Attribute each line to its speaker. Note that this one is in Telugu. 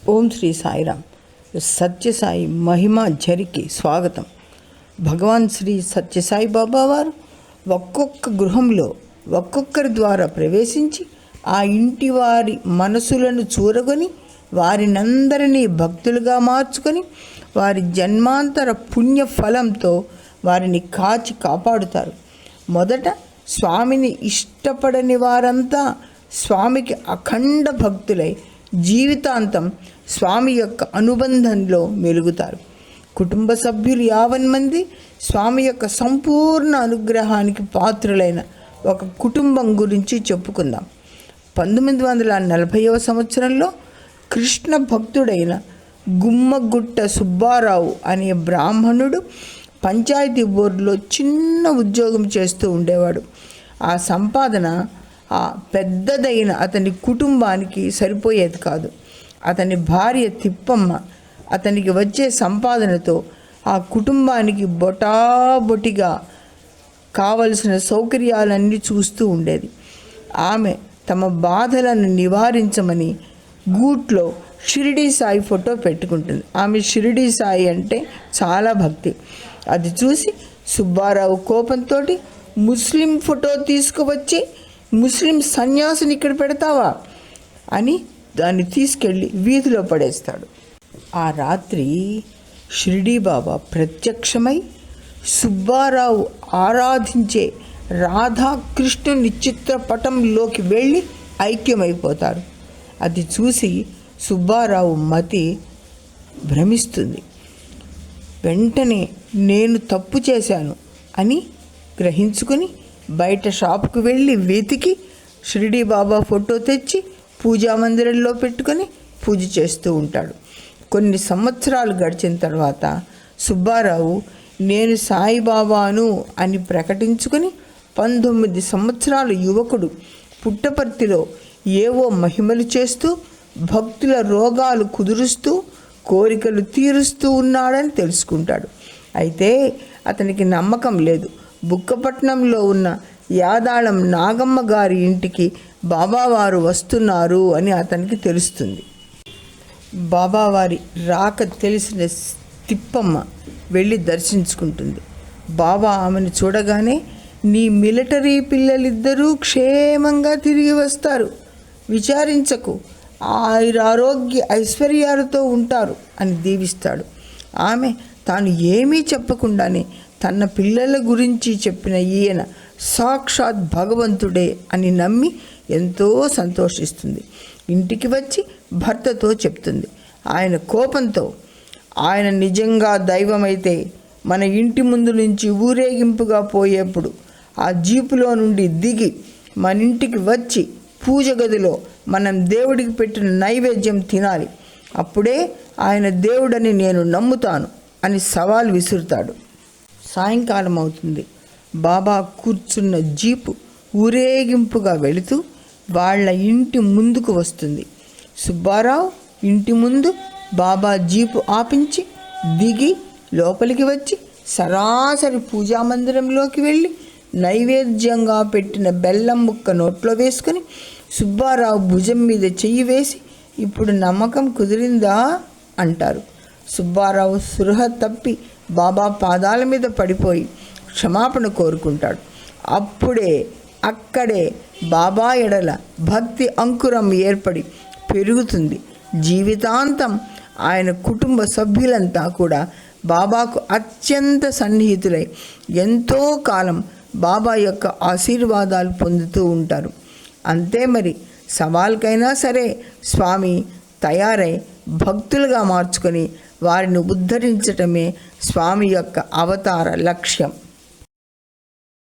Speaker 1: ఓం శ్రీ సాయిరామ్. సత్యసాయి మహిమా ఝరికి స్వాగతం. భగవాన్ శ్రీ సత్యసాయి బాబా వారు ఒక్కొక్క గృహంలో ఒక్కొక్కరి ద్వారా ప్రవేశించి ఆ ఇంటి వారి మనసులను చూరగొని వారినందరినీ భక్తులుగా మార్చుకొని వారి జన్మాంతర పుణ్య ఫలంతో వారిని కాచి కాపాడుతారు. మొదట స్వామిని ఇష్టపడని వారంతా స్వామికి అఖండ భక్తులై జీవితాంతం స్వామి యొక్క అనుబంధంలో మెలుగుతారు. కుటుంబ సభ్యులు 50 మంది స్వామి యొక్క సంపూర్ణ అనుగ్రహానికి పాత్రులైన ఒక కుటుంబం గురించి చెప్పుకుందాం. 1940వ సంవత్సరంలో కృష్ణ భక్తుడైన గుమ్మగుట్ట సుబ్బారావు అనే బ్రాహ్మణుడు పంచాయతీ బోర్డులో చిన్న ఉద్యోగం చేస్తూ ఉండేవాడు. ఆ సంపాదన ఆ పెద్దదైన అతని కుటుంబానికి సరిపోయేది కాదు. అతని భార్య తిప్పమ్మ అతనికి వచ్చే సంపాదనతో ఆ కుటుంబానికి బొటాబొటిగా కావలసిన సౌకర్యాలన్నీ చూస్తూ ఉండేది. ఆమె తమ బాధలను నివారించమని గూట్లో షిరిడీ సాయి ఫోటో పెట్టుకుంటుంది. ఆమె షిరిడీ సాయి అంటే చాలా భక్తి. అది చూసి సుబ్బారావు కోపంతో ముస్లిం ఫోటో తీసుకువచ్చి ముస్లిం సన్యాసిని ఇక్కడ పెడతావా అని దాన్ని తీసుకెళ్ళి వీధిలో పడేస్తాడు. ఆ రాత్రి షిరిడీ బాబా ప్రత్యక్షమై సుబ్బారావు ఆరాధించే రాధాకృష్ణుని చిత్రపటంలోకి వెళ్ళి ఐక్యమైపోతారు. అది చూసి సుబ్బారావు మతి భ్రమిస్తుంది. వెంటనే నేను తప్పు చేశాను అని గ్రహించుకుని బయట షాప్కు వెళ్ళి వెతికి షిరిడీ బాబా ఫోటో తెచ్చి పూజా మందిరంలో పెట్టుకొని పూజ చేస్తూ ఉంటాడు. కొన్ని సంవత్సరాలు గడిచిన తర్వాత సుబ్బారావు నేను సాయిబాబాను అని ప్రకటించుకొని 19 సంవత్సరాల యువకుడు పుట్టపర్తిలో ఏవో మహిమలు చేస్తూ భక్తుల రోగాలు కుదురుస్తూ కోరికలు తీరుస్తూ ఉన్నాడని తెలుసుకుంటాడు. అయితే అతనికి నమ్మకం లేదు. బుక్కపట్నంలో ఉన్న యాదాళం నాగమ్మ గారి ఇంటికి బాబావారు వస్తున్నారు అని అతనికి తెలుస్తుంది. బాబావారి రాక తెలిసిన తిప్పమ్మ వెళ్ళి దర్శించుకుంటుంది. బాబా ఆమెను చూడగానే నీ మిలిటరీ పిల్లలిద్దరూ క్షేమంగా తిరిగి వస్తారు, విచారించకు, ఆరోగ్య ఐశ్వర్యాలతో ఉంటారు అని దీవిస్తాడు. ఆమె తాను ఏమీ చెప్పకుండానే తన పిల్లల గురించి చెప్పిన ఈయన సాక్షాత్ భగవంతుడే అని నమ్మి ఎంతో సంతోషిస్తుంది. ఇంటికి వచ్చి భర్తతో చెప్తుంది. ఆయన కోపంతో ఆయన నిజంగా దైవమైతే మన ఇంటి ముందు నుంచి ఊరేగింపుగా పోయేప్పుడు ఆ జీపులో నుండి దిగి మన ఇంటికి వచ్చి పూజ గదిలో మనం దేవుడికి పెట్టిన నైవేద్యం తినాలి, అప్పుడే ఆయన దేవుడని నేను నమ్ముతాను అని సవాల్ విసురుతాడు. సాయంకాలం అవుతుంది. బాబా కూర్చున్న జీపు ఊరేగింపుగా వెళుతూ వాళ్ళ ఇంటి ముందుకు వస్తుంది. సుబ్బారావు ఇంటి ముందు బాబా జీపు ఆపించి దిగి లోపలికి వచ్చి సరాసరి పూజా మందిరంలోకి వెళ్ళి నైవేద్యంగా పెట్టిన బెల్లం ముక్క నోట్లో వేసుకొని సుబ్బారావు భుజం మీద చెయ్యి వేసి ఇప్పుడు నమ్మకం కుదిరిందా అంటారు. సుబ్బారావు సృహ తప్పి బాబా పాదాల మీద పడిపోయి క్షమాపణ కోరుకుంటాడు. అప్పుడే అక్కడే బాబా ఎడల భక్తి అంకురం ఏర్పడి పెరుగుతుంది. జీవితాంతం ఆయన కుటుంబ సభ్యులంతా కూడా బాబాకు అత్యంత సన్నిహితులై ఎంతో కాలం బాబా యొక్క ఆశీర్వాదాలు పొందుతూ ఉంటారు. అంతే మరి, సవాల్కైనా సరే స్వామి తయారై భక్తులుగా మార్చుకొని వారిని ఉద్ధరించటమే స్వామి యొక్క అవతార లక్ష్యం.